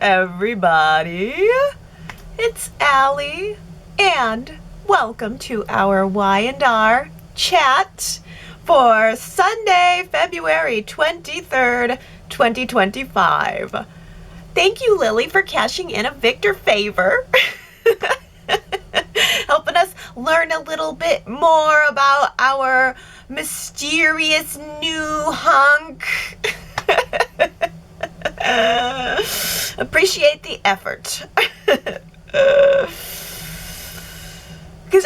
everybody. It's Allie, and welcome to our Y&R chat for Sunday, February 23rd, 2025. Thank you, Lily, for cashing in a Victor favor. Helping us learn a little bit more about our mysterious new hunk. Appreciate the effort. Because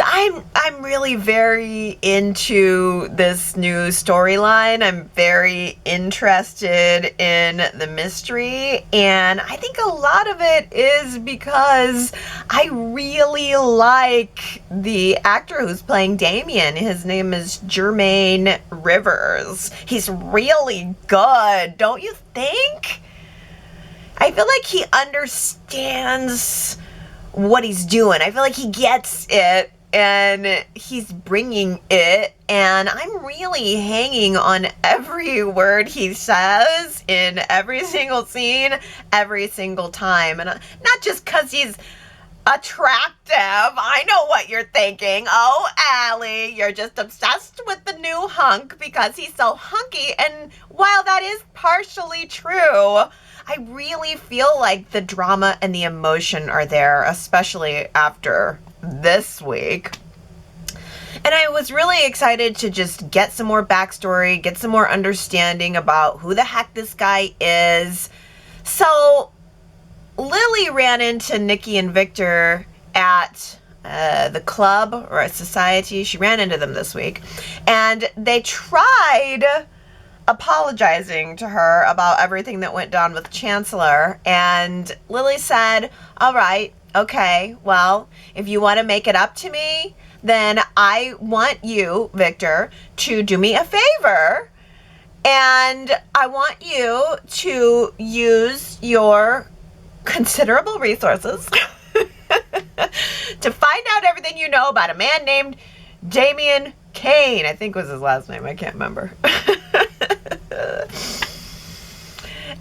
I'm really very into this new storyline. I'm very interested in the mystery, and I think a lot of it is because I really like the actor who's playing Damian. His name is Jermaine Rivers. He's really good, don't you think? I feel like he understands what he's doing. I feel like he gets it and he's bringing it, and I'm really hanging on every word he says in every single scene, every single time. And not just because he's attractive. I know what you're thinking. Oh, Allie, you're just obsessed with the new hunk because he's so hunky. And while that is partially true, I really feel like the drama and the emotion are there, especially after this week. And I was really excited to just get some more backstory, get some more understanding about who the heck this guy is. So Lily ran into Nikki and Victor at the club or a society. She ran into them this week, and they tried apologizing to her about everything that went down with Chancellor, and Lily said, all right, okay, well, if you want to make it up to me, then I want you, Victor, to do me a favor, and I want you to use your considerable resources to find out everything you know about a man named Damian Kane, I think was his last name, I can't remember.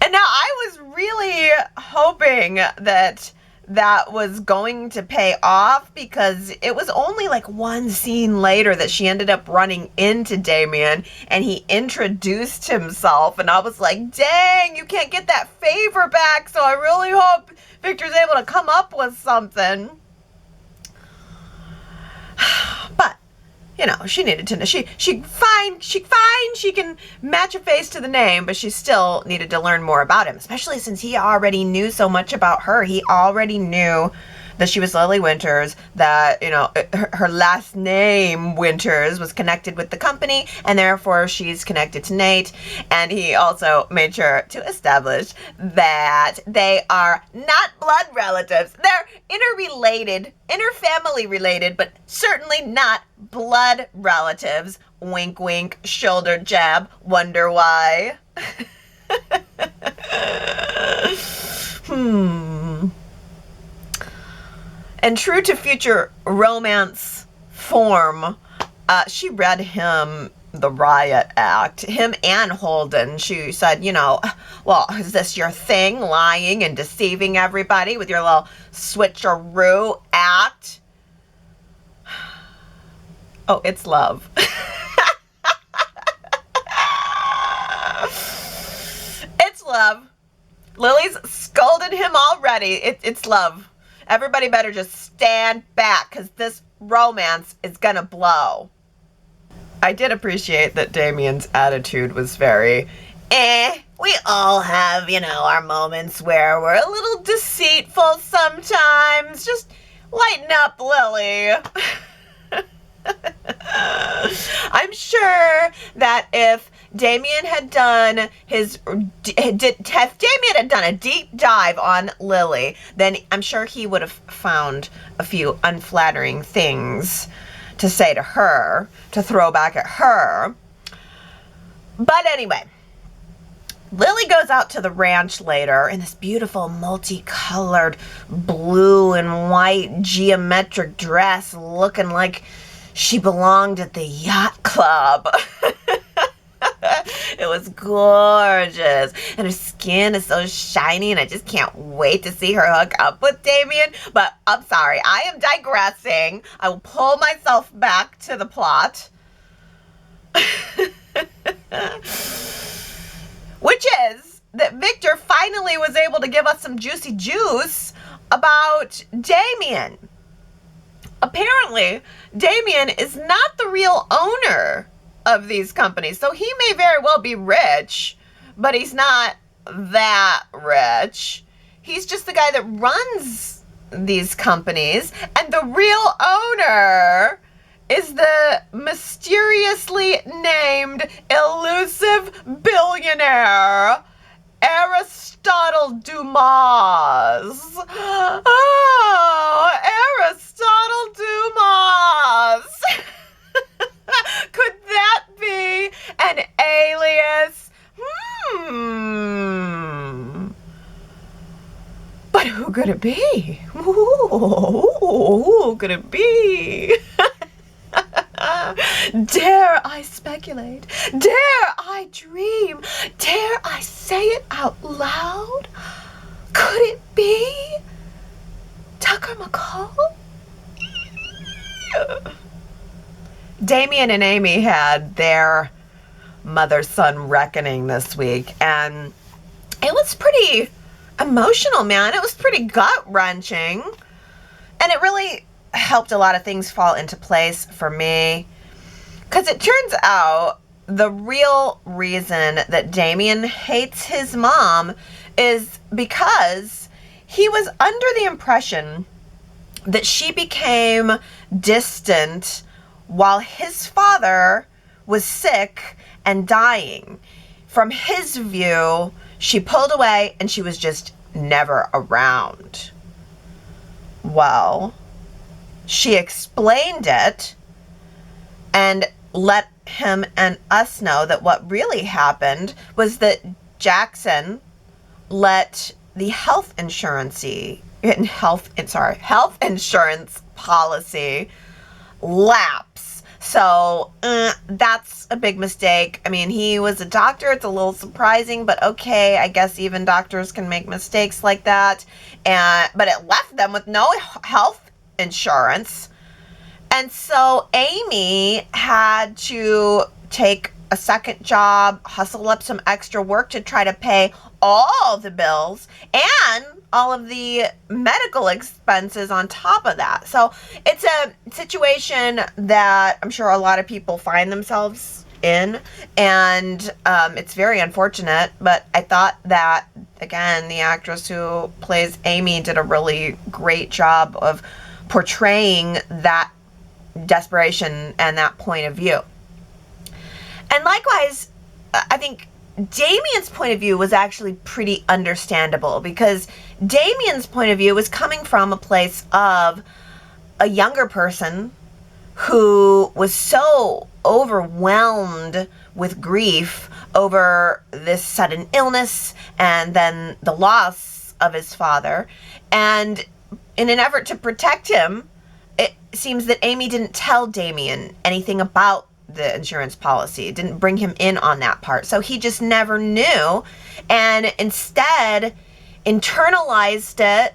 And now I was really hoping that that was going to pay off, because it was only like one scene later that she ended up running into Damian and he introduced himself, and I was like, dang, you can't get that favor back, so I really hope Victor's able to come up with something. But you know, she needed to know. She can match a face to the name, but she still needed to learn more about him, especially since he already knew so much about her. He already knew that she was Lily Winters, that, you know, her last name, Winters, was connected with the company, and therefore she's connected to Nate. And he also made sure to establish that they are not blood relatives. They're interrelated, interfamily related, but certainly not blood relatives. Wink, wink, shoulder jab, wonder why. And true to future romance form, she read him the riot act, him and Holden. She said, you know, well, is this your thing, lying and deceiving everybody with your little switcheroo act? Oh, it's love. It's love. Lily's scolded him already. It's love. Everybody better just stand back, because this romance is gonna blow. I did appreciate that Damian's attitude was very, we all have, you know, our moments where we're a little deceitful sometimes. Just lighten up, Lily. I'm sure that if Damian had done a deep dive on Lily, then I'm sure he would have found a few unflattering things to say to her, to throw back at her. But anyway, Lily goes out to the ranch later in this beautiful multicolored blue and white geometric dress, looking like she belonged at the yacht club. It was gorgeous. And her skin is so shiny, and I just can't wait to see her hook up with Damian. But I'm sorry, I am digressing. I will pull myself back to the plot. Which is that Victor finally was able to give us some juicy juice about Damian. Apparently, Damian is not the real owner of these companies. So he may very well be rich, but he's not that rich. He's just the guy that runs these companies. And the real owner is the mysteriously named elusive billionaire, Aristotle Dumas. Oh, Aristotle Dumas. Could that be an alias? But who could it be? Who could it be? Dare I speculate? Dare I dream? Dare I say it out loud? Could it be Tucker McCall? Damian and Amy had their mother-son reckoning this week, and it was pretty emotional, man. It was pretty gut-wrenching, and it really helped a lot of things fall into place for me, because it turns out the real reason that Damian hates his mom is because he was under the impression that she became distant while his father was sick and dying. From his view, she pulled away and she was just never around. Well, she explained it and let him and us know that what really happened was that Jackson let the health insurance policy lapse. So that's a big mistake. I mean, he was a doctor. It's a little surprising, but okay, I guess even doctors can make mistakes like that. But it left them with no health insurance. And so Amy had to take a second job, hustle up some extra work to try to pay all the bills and all of the medical expenses on top of that. So it's a situation that I'm sure a lot of people find themselves in, and it's very unfortunate. But I thought that, again, the actress who plays Amy did a really great job of portraying that desperation and that point of view. And likewise, I think Damian's point of view was actually pretty understandable, because Damian's point of view was coming from a place of a younger person who was so overwhelmed with grief over this sudden illness and then the loss of his father. And in an effort to protect him, it seems that Amy didn't tell Damian anything about the insurance policy, didn't bring him in on that part. So he just never knew, and instead internalized it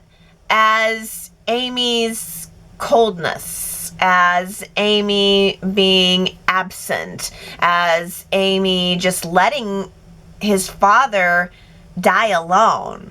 as Amy's coldness, as Amy being absent, as Amy just letting his father die alone.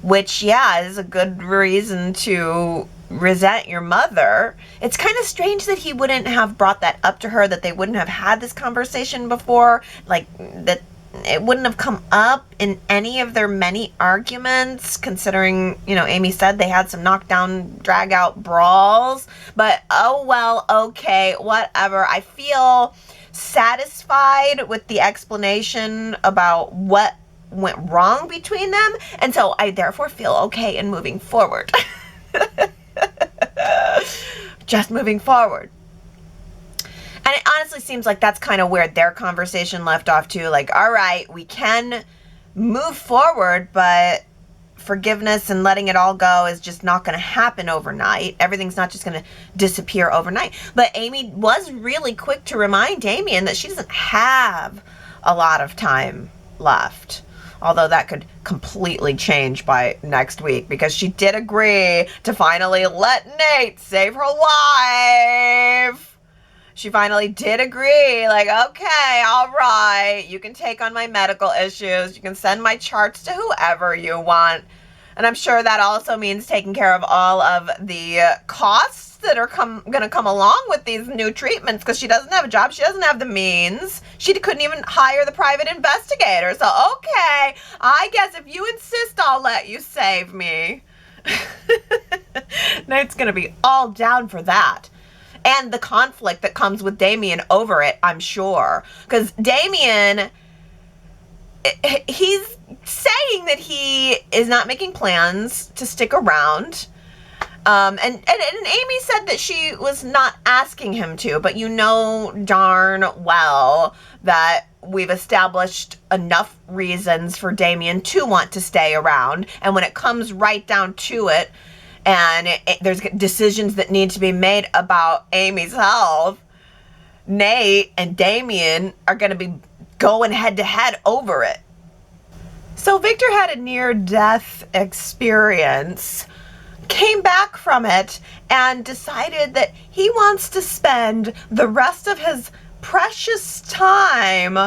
Which, yeah, is a good reason to resent your mother. It's kind of strange that he wouldn't have brought that up to her, that they wouldn't have had this conversation before, like that it wouldn't have come up in any of their many arguments, considering, you know, Amy said they had some knockdown, drag out brawls. But oh well, okay, whatever. I feel satisfied with the explanation about what went wrong between them, and so I therefore feel okay in moving forward. Just moving forward. And it honestly seems like that's kind of where their conversation left off too. Like, all right, we can move forward, but forgiveness and letting it all go is just not going to happen overnight. Everything's not just going to disappear overnight. But Amy was really quick to remind Damian that she doesn't have a lot of time left. Although that could completely change by next week, because she did agree to finally let Nate save her life. She finally did agree, like, okay, all right, you can take on my medical issues. You can send my charts to whoever you want. And I'm sure that also means taking care of all of the costs that are going to come along with these new treatments, because she doesn't have a job. She doesn't have the means. She couldn't even hire the private investigator. So, okay, I guess if you insist, I'll let you save me. Nate's going to be all down for that. And the conflict that comes with Damian over it, I'm sure. Because Damian, he's saying that he is not making plans to stick around. And Amy said that she was not asking him to, but you know darn well that we've established enough reasons for Damian to want to stay around. And when it comes right down to it, and there's decisions that need to be made about Amy's health, Nate and Damian are going to be going head to head over it. So Victor had a near-death experience, came back from it, and decided that he wants to spend the rest of his precious time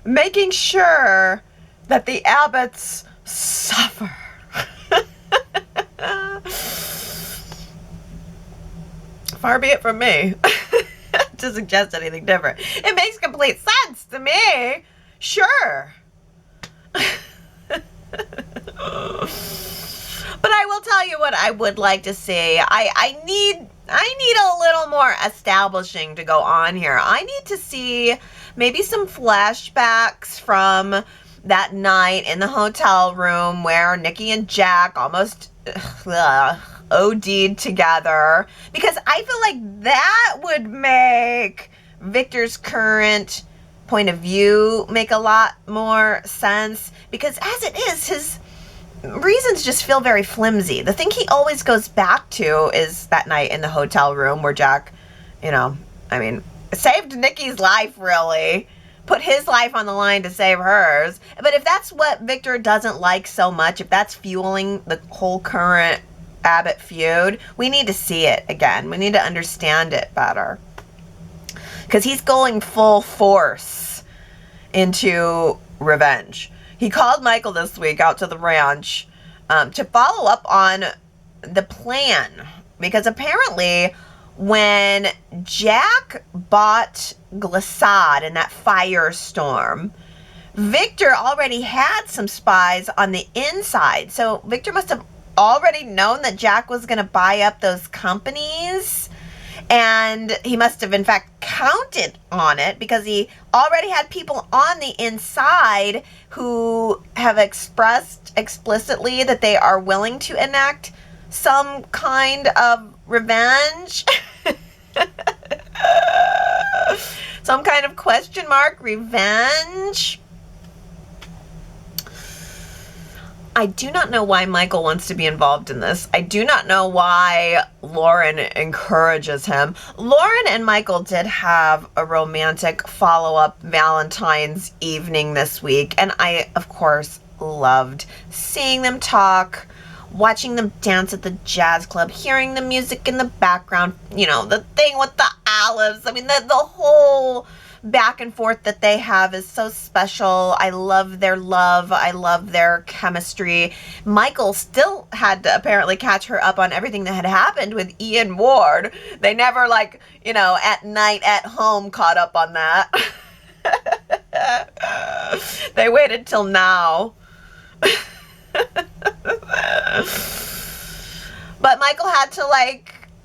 making sure that the Abbotts suffer. Far be it from me to suggest anything different. It makes complete sense to me. Sure. But I will tell you what I would like to see. I need a little more establishing to go on here. I need to see maybe some flashbacks from that night in the hotel room where Nikki and Jack almost OD'd together, because I feel like that would make Victor's current point of view make a lot more sense, because as it is, his reasons just feel very flimsy. The thing he always goes back to is that night in the hotel room where Jack, saved Nikki's life, really. Put his life on the line to save hers. But if that's what Victor doesn't like so much, if that's fueling the whole current Abbott feud, we need to see it again. We need to understand it better. Because he's going full force into revenge. He called Michael this week out to the ranch to follow up on the plan. Because apparently when Jack bought Glissade in that firestorm, Victor already had some spies on the inside. So Victor must have already known that Jack was going to buy up those companies. And he must have, in fact, counted on it, because he already had people on the inside who have expressed explicitly that they are willing to enact some kind of revenge. Some kind of question mark revenge. I do not know why Michael wants to be involved in this. I do not know why Lauren encourages him. Lauren and Michael did have a romantic follow-up Valentine's evening this week, and I, of course, loved seeing them talk, watching them dance at the jazz club, hearing the music in the background, the thing with the olives. I mean, the whole back and forth that they have is so special. I love their love. I love their chemistry. Michael still had to apparently catch her up on everything that had happened with Ian Ward. They never, at night at home caught up on that. They waited till now. But Michael had to,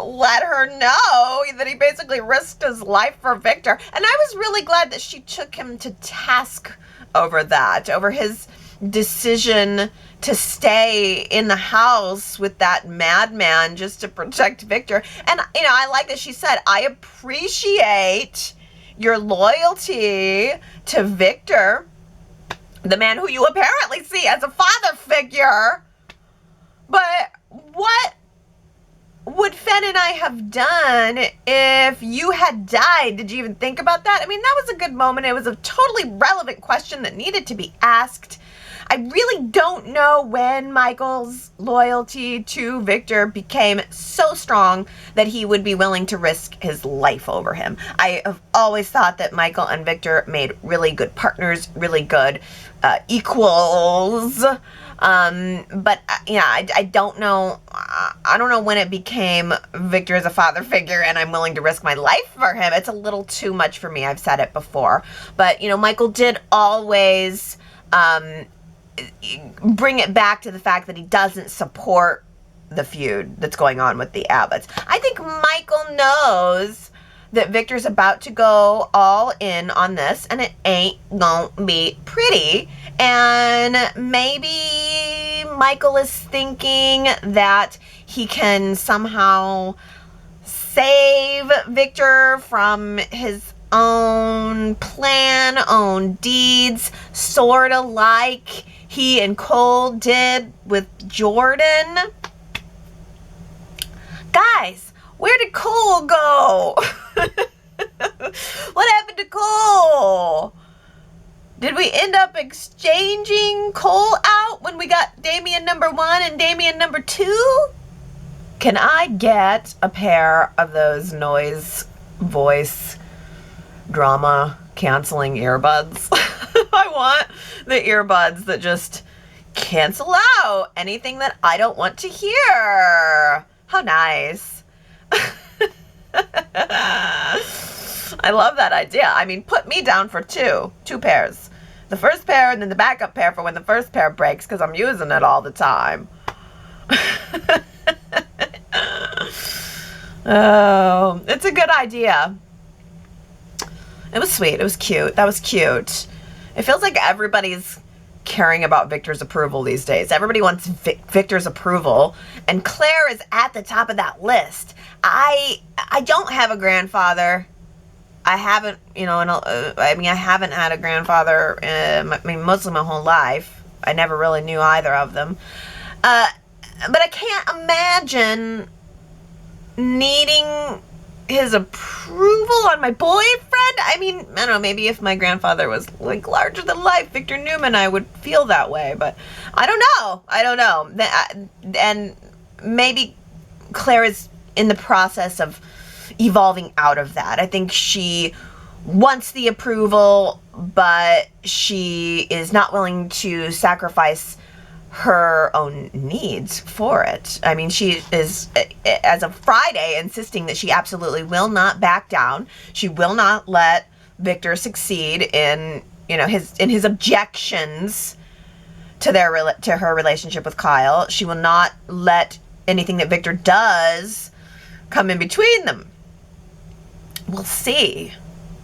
let her know that he basically risked his life for Victor. And I was really glad that she took him to task over that, over his decision to stay in the house with that madman just to protect Victor. And, I like that she said, I appreciate your loyalty to Victor, the man who you apparently see as a father figure. But what would Fen and I have done if you had died? Did you even think about that? I mean, that was a good moment. It was a totally relevant question that needed to be asked. I really don't know when Michael's loyalty to Victor became so strong that he would be willing to risk his life over him. I have always thought that Michael and Victor made really good partners, really good equals. But yeah, I don't know. I don't know when it became Victor as a father figure and I'm willing to risk my life for him. It's a little too much for me. I've said it before. But, Michael did always bring it back to the fact that he doesn't support the feud that's going on with the Abbotts. I think Michael knows that Victor's about to go all in on this and it ain't gonna be pretty. And maybe Michael is thinking that he can somehow save Victor from his own plan, own deeds, sort of like he and Cole did with Jordan. Guys, where did Cole go? What happened to Cole? Did we end up exchanging Cole out when we got Damian number 1 and Damian number 2? Can I get a pair of those noise, voice, drama canceling earbuds? I want the earbuds that just cancel out anything that I don't want to hear. How nice. I love that idea. I mean, put me down for two pairs. The first pair and then the backup pair for when the first pair breaks, because I'm using it all the time. Oh, it's a good idea. It was sweet. It was cute. That was cute. It feels like everybody's caring about Victor's approval these days. Everybody wants Victor's approval, and Claire is at the top of that list. I don't have a grandfather. I haven't, I haven't had a grandfather, mostly my whole life. I never really knew either of them. But I can't imagine needing his approval on my boyfriend. I mean, I don't know, maybe if my grandfather was like larger than life, Victor Newman, I would feel that way, but I don't know. And maybe Claire is in the process of evolving out of that. I think she wants the approval, but she is not willing to sacrifice her own needs for it. I mean, she is, as of Friday, insisting that she absolutely will not back down. She will not let Victor succeed in, his objections to her relationship with Kyle. She will not let anything that Victor does come in between them. We'll see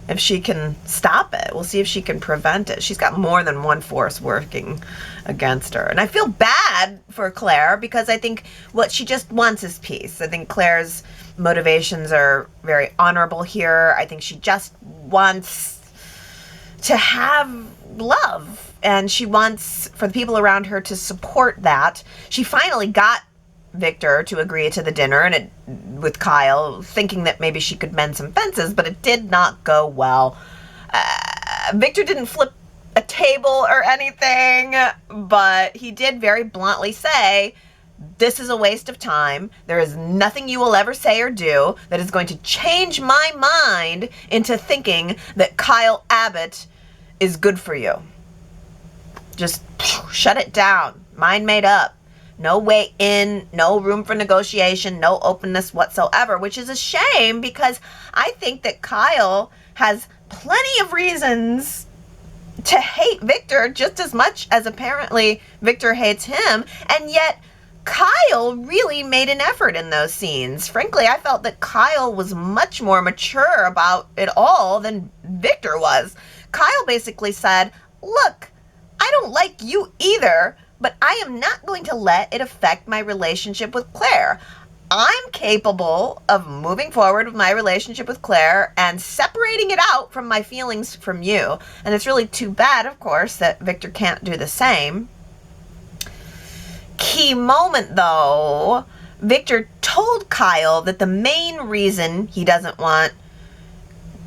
if she can stop it. We'll see if she can prevent it. She's got more than one force working against her. And I feel bad for Claire because I think what she just wants is peace. I think Claire's motivations are very honorable here. I think she just wants to have love, and she wants for the people around her to support that. She finally got Victor to agree to the dinner and with Kyle, thinking that maybe she could mend some fences, but it did not go well. Victor didn't flip a table or anything, but he did very bluntly say, this is a waste of time. There is nothing you will ever say or do that is going to change my mind into thinking that Kyle Abbott is good for you. Just shut it down. Mind made up. No way in, no room for negotiation, no openness whatsoever, which is a shame because I think that Kyle has plenty of reasons to hate Victor just as much as apparently Victor hates him, and yet Kyle really made an effort in those scenes. Frankly, I felt that Kyle was much more mature about it all than Victor was. Kyle basically said, look, I don't like you either, but I am not going to let it affect my relationship with Claire. I'm capable of moving forward with my relationship with Claire and separating it out from my feelings from you. And it's really too bad, of course, that Victor can't do the same. Key moment, though, Victor told Kyle that the main reason he doesn't want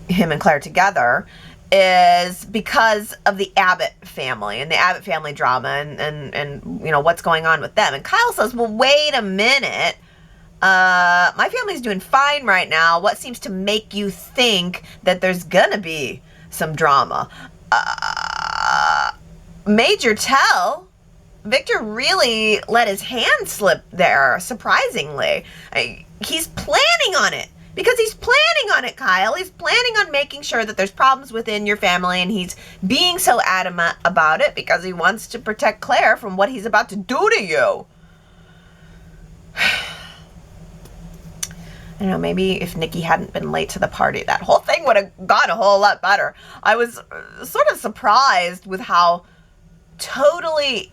him and Claire together is because of the Abbott family and the Abbott family drama and you know, what's going on with them. And Kyle says, well, wait a minute. My family's doing fine right now. What seems to make you think that there's gonna be some drama? Major tell. Victor really let his hand slip there, surprisingly. He's planning on it. Because he's planning on it, Kyle. He's planning on making sure that there's problems within your family, and he's being so adamant about it because he wants to protect Claire from what he's about to do to you. I don't know, maybe if Nikki hadn't been late to the party, that whole thing would have gone a whole lot better. I was sort of surprised with how totally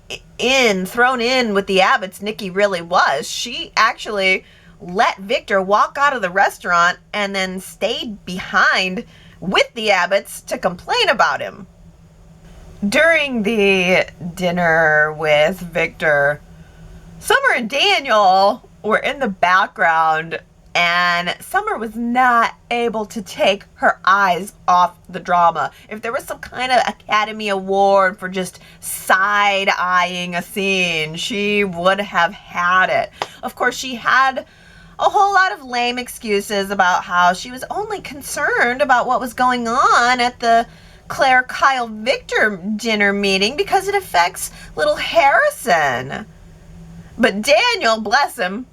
thrown in with the Abbotts Nikki really was. She actually let Victor walk out of the restaurant and then stayed behind with the Abbotts to complain about him. During the dinner with Victor, Summer and Daniel were in the background, and Summer was not able to take her eyes off the drama. If there was some kind of Academy Award for just side-eyeing a scene, she would have had it. Of course, she had a whole lot of lame excuses about how she was only concerned about what was going on at the Claire, Kyle, Victor dinner meeting because it affects little Harrison. But Daniel, bless him,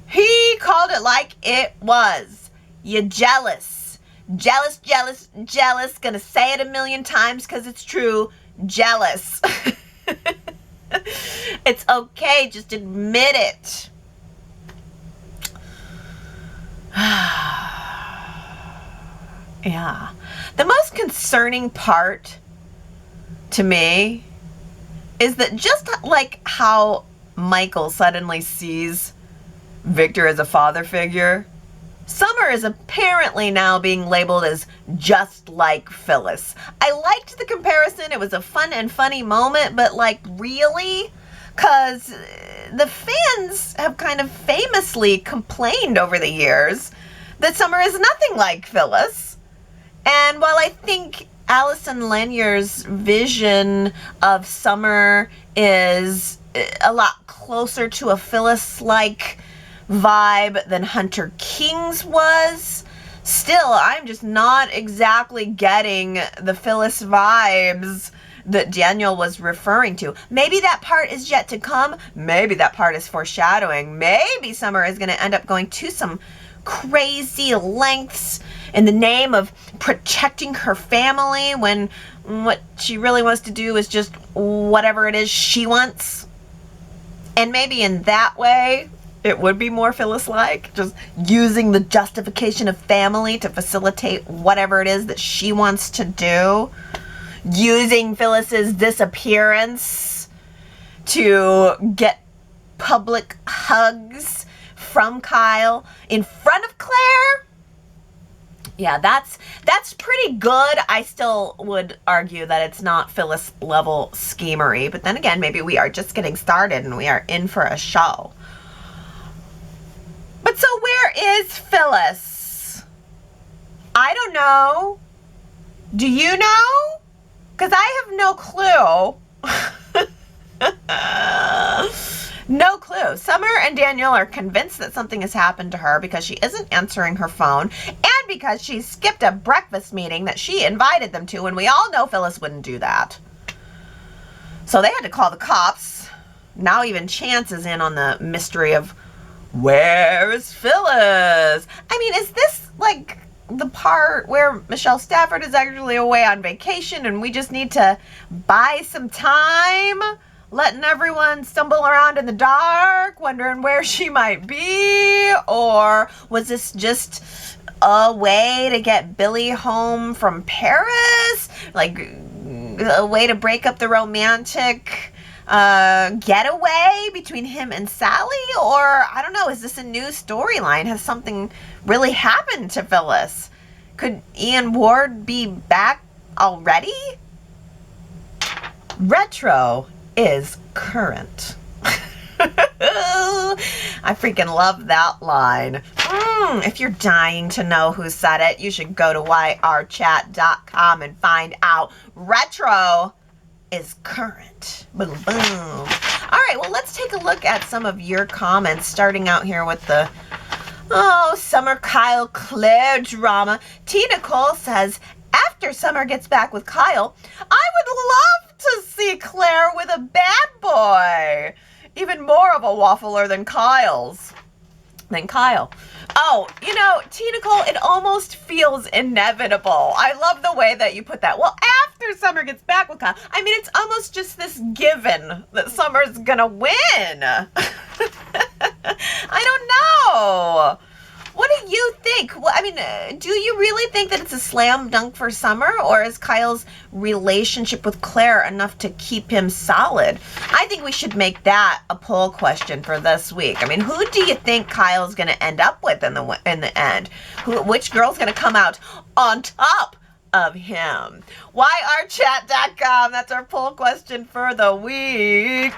he called it like it was. You're jealous. Jealous, jealous, jealous. Gonna say it a million times because it's true. Jealous. It's okay. Just admit it. Yeah. The most concerning part to me is that just like how Michael suddenly sees Victor as a father figure, Summer is apparently now being labeled as just like Phyllis. I liked the comparison. It was a fun and funny moment, but like, really? Because the fans have kind of famously complained over the years that Summer is nothing like Phyllis. And while I think Allison Lanier's vision of Summer is a lot closer to a Phyllis-like vibe than Hunter King's was, still, I'm just not exactly getting the Phyllis vibes that Daniel was referring to. Maybe that part is yet to come. Maybe that part is foreshadowing. Maybe Summer is going to end up going to some crazy lengths in the name of protecting her family when what she really wants to do is just whatever it is she wants. And maybe in that way, it would be more Phyllis-like, just using the justification of family to facilitate whatever it is that she wants to do. Using Phyllis's disappearance to get public hugs from Kyle in front of Claire. Yeah, that's pretty good. I still would argue that it's not Phyllis level schemery, but then again, maybe we are just getting started and we are in for a show. But so where is Phyllis? I don't know. Do you know? Because I have no clue. No clue. Summer and Daniel are convinced that something has happened to her because she isn't answering her phone and because she skipped a breakfast meeting that she invited them to, and we all know Phyllis wouldn't do that. So they had to call the cops. Now even Chance is in on the mystery of where is Phyllis? I mean, is this like the part where Michelle Stafford is actually away on vacation and we just need to buy some time, letting everyone stumble around in the dark, wondering where she might be? Or was this just a way to get Billy home from Paris? Like a way to break up the romantic getaway between him and Sally? Or, I don't know, is this a new storyline? Has something really happened to Phyllis? Could Ian Ward be back already? Retro is current. I freaking love that line. If you're dying to know who said it, you should go to yrchat.com and find out. Retro is current. Boom, boom. All right, well, let's take a look at some of your comments, starting out here with the Summer Kyle Claire drama. T. Nicole says, after Summer gets back with Kyle, I would love to see Claire with a bad boy. Even more of a waffler than Kyle. Oh, T. Nicole, it almost feels inevitable. I love the way that you put that. Well, after Summer gets back with Kyle, I mean, it's almost just this given that Summer's gonna win. I don't know. What do you think? Well, I mean, do you really think that it's a slam dunk for Summer, or is Kyle's relationship with Claire enough to keep him solid? I think we should make that a poll question for this week. I mean, who do you think Kyle's going to end up with in the end? Which girl's going to come out on top of him? yrchat.com. That's our poll question for the week.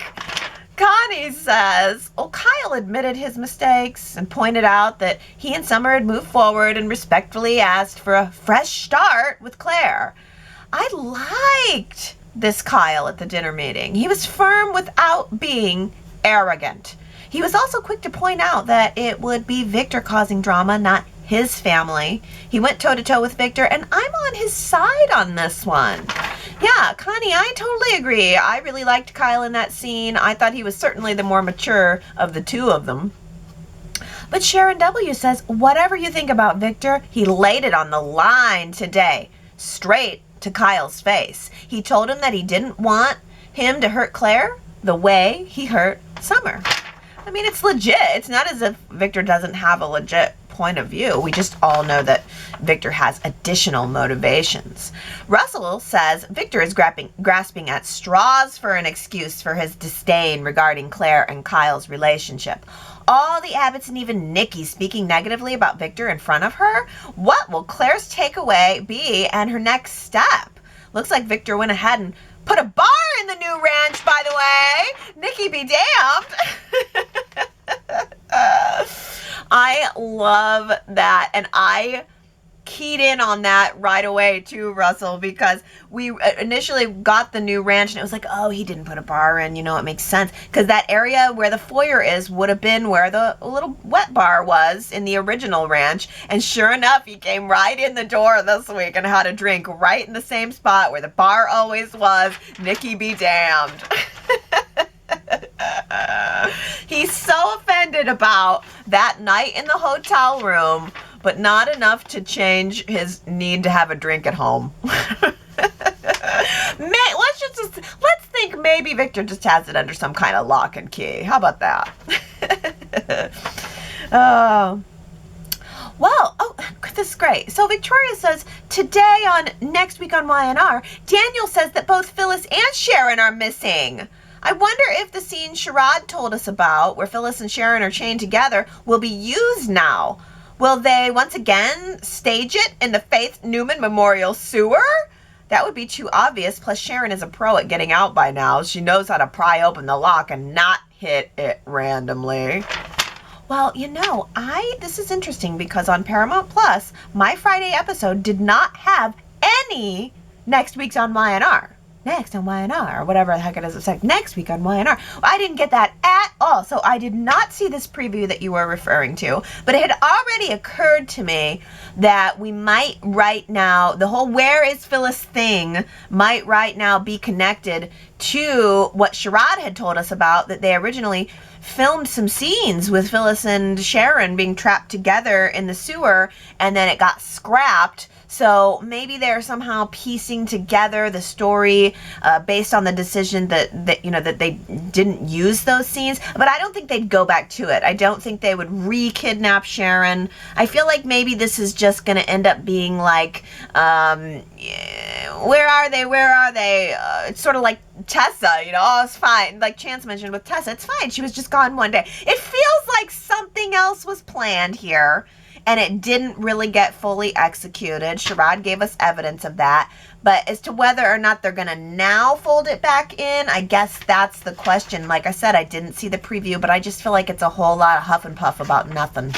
Connie says, Kyle admitted his mistakes and pointed out that he and Summer had moved forward and respectfully asked for a fresh start with Claire. I liked this Kyle at the dinner meeting. He was firm without being arrogant. He was also quick to point out that it would be Victor causing drama, not his family. He went toe-to-toe with Victor, and I'm on his side on this one. Yeah, Connie, I totally agree. I really liked Kyle in that scene. I thought he was certainly the more mature of the two of them. But Sharon W. says, whatever you think about Victor, he laid it on the line today, straight to Kyle's face. He told him that he didn't want him to hurt Claire the way he hurt Summer. I mean, it's legit. It's not as if Victor doesn't have a legit point of view. We just all know that Victor has additional motivations. Russell says Victor is grasping at straws for an excuse for his disdain regarding Claire and Kyle's relationship. All the Abbotts and even Nikki speaking negatively about Victor in front of her. What will Claire's takeaway be and her next step? Looks like Victor went ahead and put a bar in the new ranch, by the way. Nikki be damned. I love that, and I keyed in on that right away too, Russell, because we initially got the new ranch and it was like, oh, he didn't put a bar in, it makes sense, because that area where the foyer is would have been where the little wet bar was in the original ranch, and sure enough, he came right in the door this week and had a drink right in the same spot where the bar always was. Nikki be damned. He's so offended about that night in the hotel room, but not enough to change his need to have a drink at home. Let's think maybe Victor just has it under some kind of lock and key. How about that? This is great. So Victoria says, today on Next Week on YNR, Daniel says that both Phyllis and Sharon are missing. I wonder if the scene Sherrod told us about, where Phyllis and Sharon are chained together, will be used now. Will they once again stage it in the Faith Newman Memorial Sewer? That would be too obvious, plus Sharon is a pro at getting out by now. She knows how to pry open the lock and not hit it randomly. Well, this is interesting because on Paramount Plus, my Friday episode did not have any Next Week's on YNR. Next on YNR, or whatever the heck it is. It's like Next Week on YNR. I didn't get that at all. So I did not see this preview that you were referring to, but it had already occurred to me that we might right now, the whole where is Phyllis thing might right now be connected to what Sherrod had told us about, that they originally filmed some scenes with Phyllis and Sharon being trapped together in the sewer, and then it got scrapped. So maybe they're somehow piecing together the story based on the decision that they didn't use those scenes. But I don't think they'd go back to it. I don't think they would re-kidnap Sharon. I feel like maybe this is just going to end up being like, where are they? Where are they? It's sort of like Tessa, oh, it's fine. Like Chance mentioned with Tessa, it's fine. She was just gone one day. It feels like something else was planned here. and it didn't really get fully executed. Sherrod gave us evidence of that. But as to whether or not they're going to now fold it back in, I guess that's the question. Like I said, I didn't see the preview, but I just feel like it's a whole lot of huff and puff about nothing.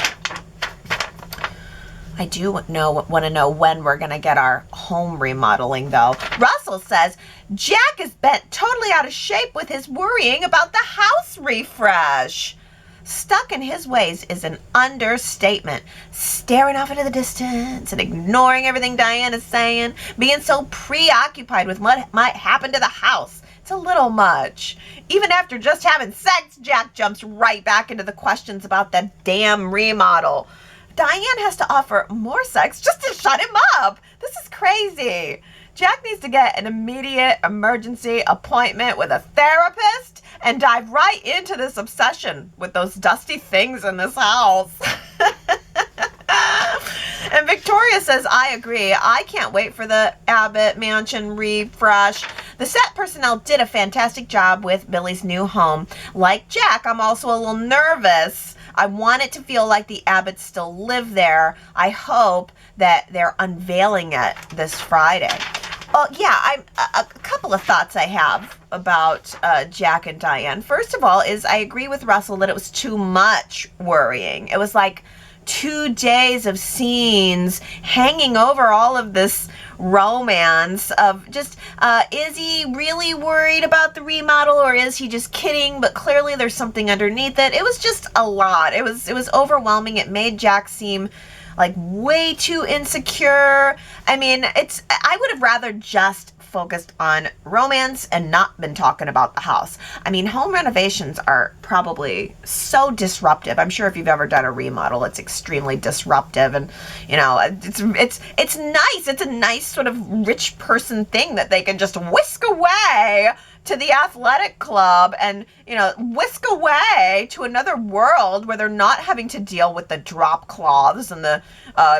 I do want to know when we're going to get our home remodeling, though. Russell says, Jack is bent totally out of shape with his worrying about the house refresh. Stuck in his ways is an understatement. Staring off into the distance and ignoring everything Diane is saying. Being so preoccupied with what might happen to the house. It's a little much. Even after just having sex, Jack jumps right back into the questions about that damn remodel. Diane has to offer more sex just to shut him up. This is crazy. Jack needs to get an immediate emergency appointment with a therapist and dive right into this obsession with those dusty things in this house. And Victoria says, I agree. I can't wait for the Abbott Mansion refresh. The set personnel did a fantastic job with Billy's new home. Like Jack, I'm also a little nervous. I want it to feel like the Abbotts still live there. I hope that they're unveiling it this Friday. Oh, yeah, a couple of thoughts I have about Jack and Diane. First of all is I agree with Russell that it was too much worrying. It was like 2 days of scenes hanging over all of this romance of just, is he really worried about the remodel or is he just kidding? But clearly there's something underneath it. It was just a lot. It was overwhelming. It made Jack seem like way too insecure. I mean, I would have rather just focused on romance and not been talking about the house. I mean, home renovations are probably so disruptive. I'm sure if you've ever done a remodel, it's extremely disruptive, and you know, it's nice. It's a nice sort of rich person thing that they can just whisk away to the athletic club and, you know, whisk away to another world where they're not having to deal with the drop cloths and the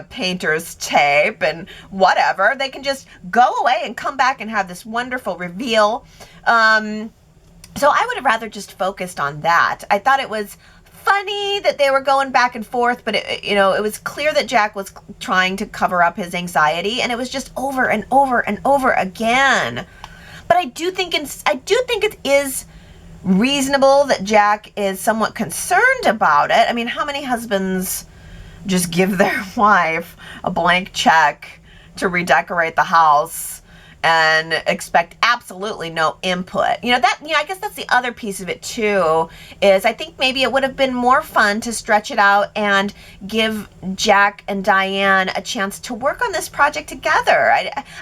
painter's tape and whatever. They can just go away and come back and have this wonderful reveal. So I would have rather just focused on that. I thought it was funny that they were going back and forth, but it was clear that Jack was trying to cover up his anxiety, and it was just over and over and over again. But I do think it is reasonable that Jack is somewhat concerned about it. I mean, how many husbands just give their wife a blank check to redecorate the house and expect absolutely no input? I guess that's the other piece of it too, is I think maybe it would have been more fun to stretch it out and give Jack and Diane a chance to work on this project together.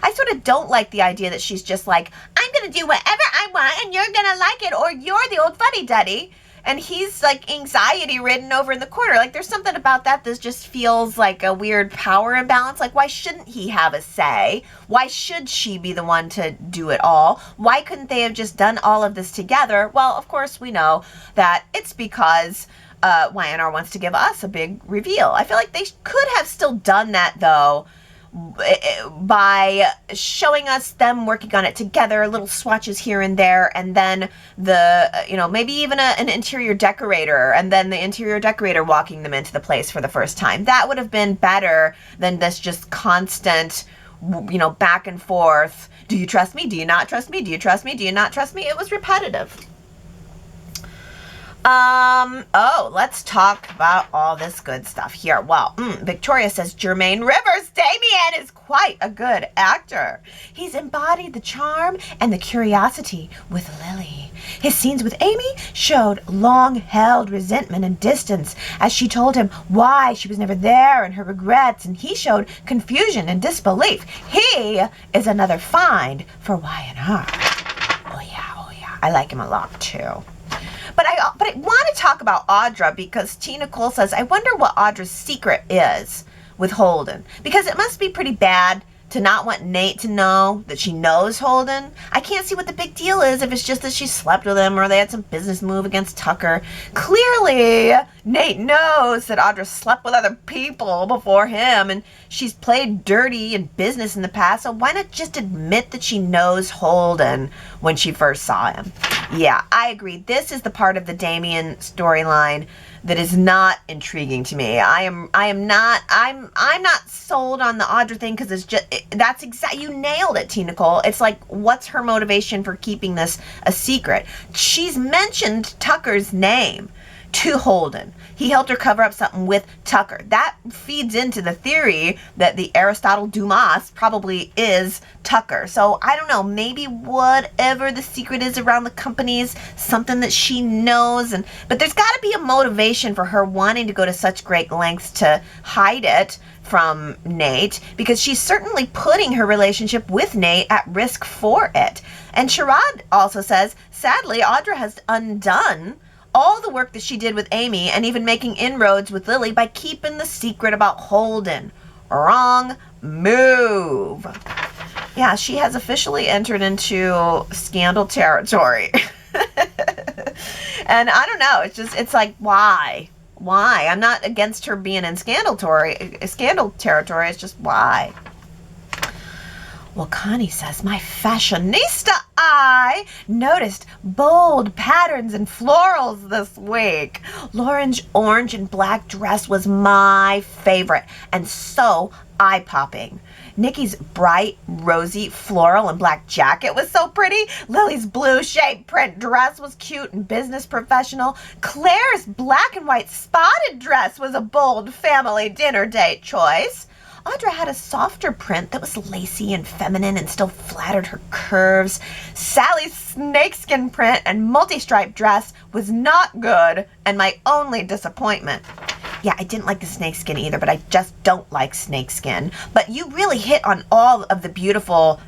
I sort of don't like the idea that she's just like, I'm going to do whatever I want and you're going to like it, or you're the old fuddy-duddy. And he's like anxiety ridden over in the corner. Like there's something about that just feels like a weird power imbalance. Like, why shouldn't he have a say? Why should she be the one to do it all? Why couldn't they have just done all of this together? Well, of course we know that it's because YNR wants to give us a big reveal. I feel like they could have still done that though, by showing us them working on it together, little swatches here and there, and then maybe even an interior decorator, and then the interior decorator walking them into the place for the first time. That would have been better than this just constant, back and forth. Do you trust me? Do you not trust me? Do you trust me? Do you not trust me? It was repetitive. Let's talk about all this good stuff here. Well, Victoria says Jermaine Rivers, Damian, is quite a good actor. He's embodied the charm and the curiosity with Lily. His scenes with Amy showed long-held resentment and distance as she told him why she was never there and her regrets, and he showed confusion and disbelief. He is another find for Y&R. Oh yeah, I like him a lot too. But I want to talk about Audra because T. Nicole says, I wonder what Audra's secret is with Holden. Because it must be pretty bad to not want Nate to know that she knows Holden. I can't see what the big deal is if it's just that she slept with him or they had some business move against Tucker. Clearly, Nate knows that Audra slept with other people before him and she's played dirty in business in the past, so why not just admit that she knows Holden when she first saw him? Yeah, I agree. This is the part of the Damian storyline that is not intriguing to me. I'm not sold on the Audra thing because it's just that's exactly, you nailed it, T. Nicole. It's like, what's her motivation for keeping this a secret? She's mentioned Tucker's name to Holden. He helped her cover up something with Tucker. That feeds into the theory that the Aristotle Dumas probably is Tucker. So I don't know, maybe whatever the secret is around the companies, something that she knows, but there's got to be a motivation for her wanting to go to such great lengths to hide it from Nate, because she's certainly putting her relationship with Nate at risk for it. And Sherrod also says, sadly, Audra has undone all the work that she did with Amy and even making inroads with Lily by keeping the secret about Holden. Wrong move. Yeah, she has officially entered into scandal territory. And I don't know, it's like, why? Why? I'm not against her being in scandal territory. It's just why. Well, Connie says, my fashionista eye noticed bold patterns and florals this week. Lauren's orange and black dress was my favorite and so eye-popping. Nikki's bright, rosy, floral and black jacket was so pretty. Lily's blue shade print dress was cute and business professional. Claire's black and white spotted dress was a bold family dinner date choice. Audra had a softer print that was lacy and feminine and still flattered her curves. Sally's snakeskin print and multi-striped dress was not good and my only disappointment. Yeah, I didn't like the snakeskin either, but I just don't like snakeskin. But you really hit on all of the beautiful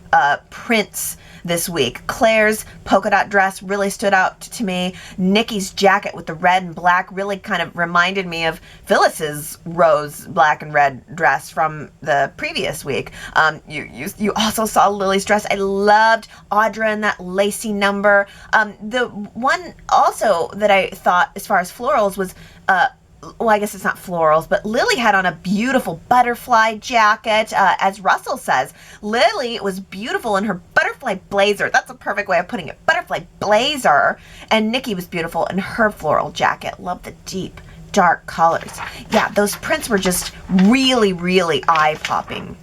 prints this week. Claire's polka dot dress really stood out to me. Nikki's jacket with the red and black really kind of reminded me of Phyllis's rose, black and red dress from the previous week. You also saw Lily's dress. I loved Audra in that lacy number. The one also that I thought as far as florals was well, I guess it's not florals, but Lily had on a beautiful butterfly jacket, as Russell says. Lily was beautiful in her butterfly blazer. That's a perfect way of putting it. Butterfly blazer. And Nikki was beautiful in her floral jacket. Love the deep, dark colors. Yeah, those prints were just really, really eye-popping.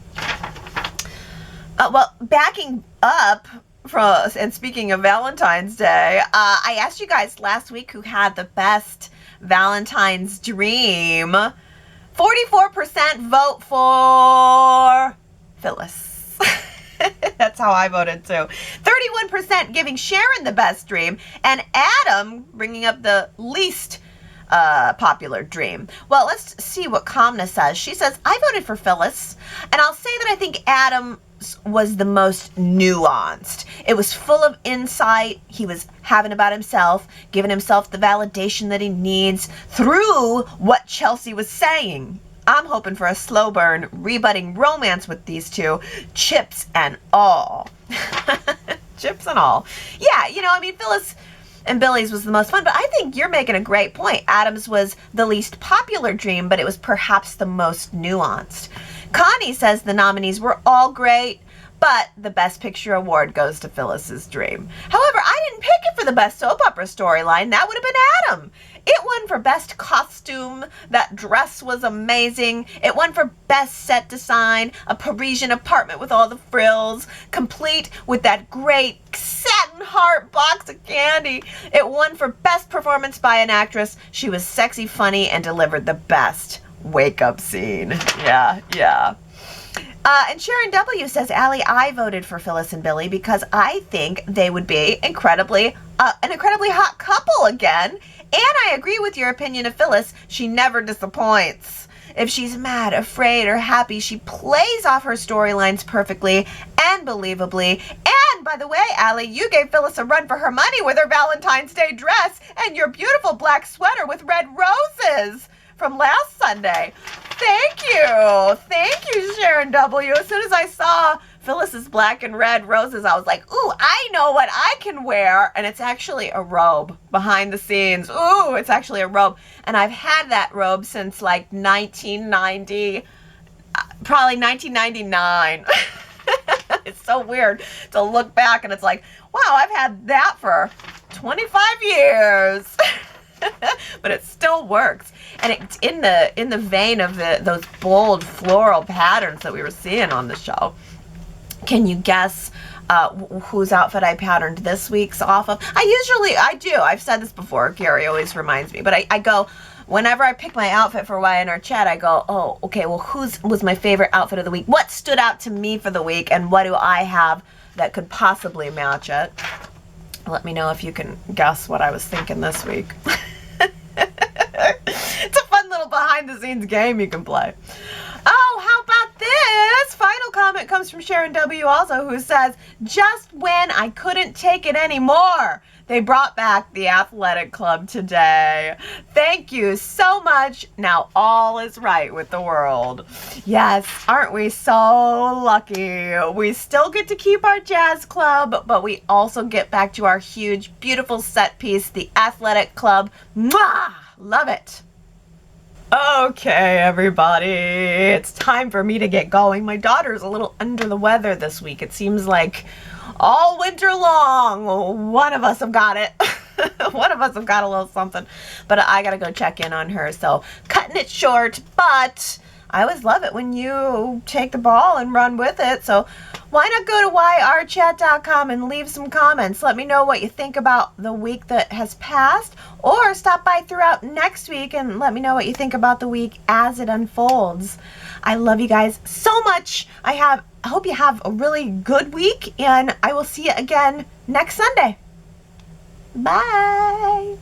Well, backing up from, and speaking of Valentine's Day, I asked you guys last week who had the best Valentine's dream. 44% vote for Phyllis. That's how I voted too. 31% giving Sharon the best dream, and Adam bringing up the least popular dream. Well, let's see what Kamna says. She says, I voted for Phyllis, and I'll say that I think Adam was the most nuanced. It was full of insight. He was having about himself, giving himself the validation that he needs through what Chelsea was saying. I'm hoping for a slow burn, rebutting romance with these two, chips and all. Chips and all. Yeah, you know, I mean, Phyllis and Billy's was the most fun, but I think you're making a great point. Adam's was the least popular dream, but it was perhaps the most nuanced. Connie says the nominees were all great, but the Best Picture award goes to Phyllis's dream. However, I didn't pick it for the Best Soap Opera storyline. That would have been Adam. It won for Best Costume. That dress was amazing. It won for Best Set Design, a Parisian apartment with all the frills, complete with that great satin heart box of candy. It won for Best Performance by an Actress. She was sexy, funny, and delivered the best wake-up scene. Yeah. And Sharon W. says, Allie, I voted for Phyllis and Billy because I think they would be an incredibly hot couple again. And I agree with your opinion of Phyllis. She never disappoints. If she's mad, afraid, or happy, she plays off her storylines perfectly and believably. And by the way, Allie, you gave Phyllis a run for her money with her Valentine's Day dress and your beautiful black sweater with red roses from last Sunday. Thank you, Sharon W. As soon as I saw Phyllis's black and red roses, I was like, ooh, I know what I can wear. And it's actually a robe behind the scenes. Ooh, it's actually a robe. And I've had that robe since like 1990, probably 1999. It's so weird to look back and it's like, wow, I've had that for 25 years. But it still works, and it's in the vein of those bold floral patterns that we were seeing on the show. Can you guess whose outfit I patterned this week's off of? I do. I've said this before. Gary always reminds me, but I go, whenever I pick my outfit for Y in our chat, I go, oh, okay, well, whose was my favorite outfit of the week? What stood out to me for the week, and what do I have that could possibly match it? Let me know if you can guess what I was thinking this week. It's a fun little behind-the-scenes game you can play. Oh, how about this? Final comment comes from Sharon W. also, who says, just when I couldn't take it anymore, they brought back the athletic club today. Thank you so much. Now all is right with the world. Yes, aren't we so lucky? We still get to keep our jazz club, but we also get back to our huge, beautiful set piece, the athletic club. Mwah! Love it. Okay, everybody, it's time for me to get going. My daughter's a little under the weather this week. It seems like all winter long, one of us have got it. One of us have got a little something, but I gotta go check in on her. So cutting it short, but I always love it when you take the ball and run with it. So why not go to yrchat.com and leave some comments. Let me know what you think about the week that has passed, or stop by throughout next week and let me know what you think about the week as it unfolds. I love you guys so much. I hope you have a really good week, and I will see you again next Sunday. Bye.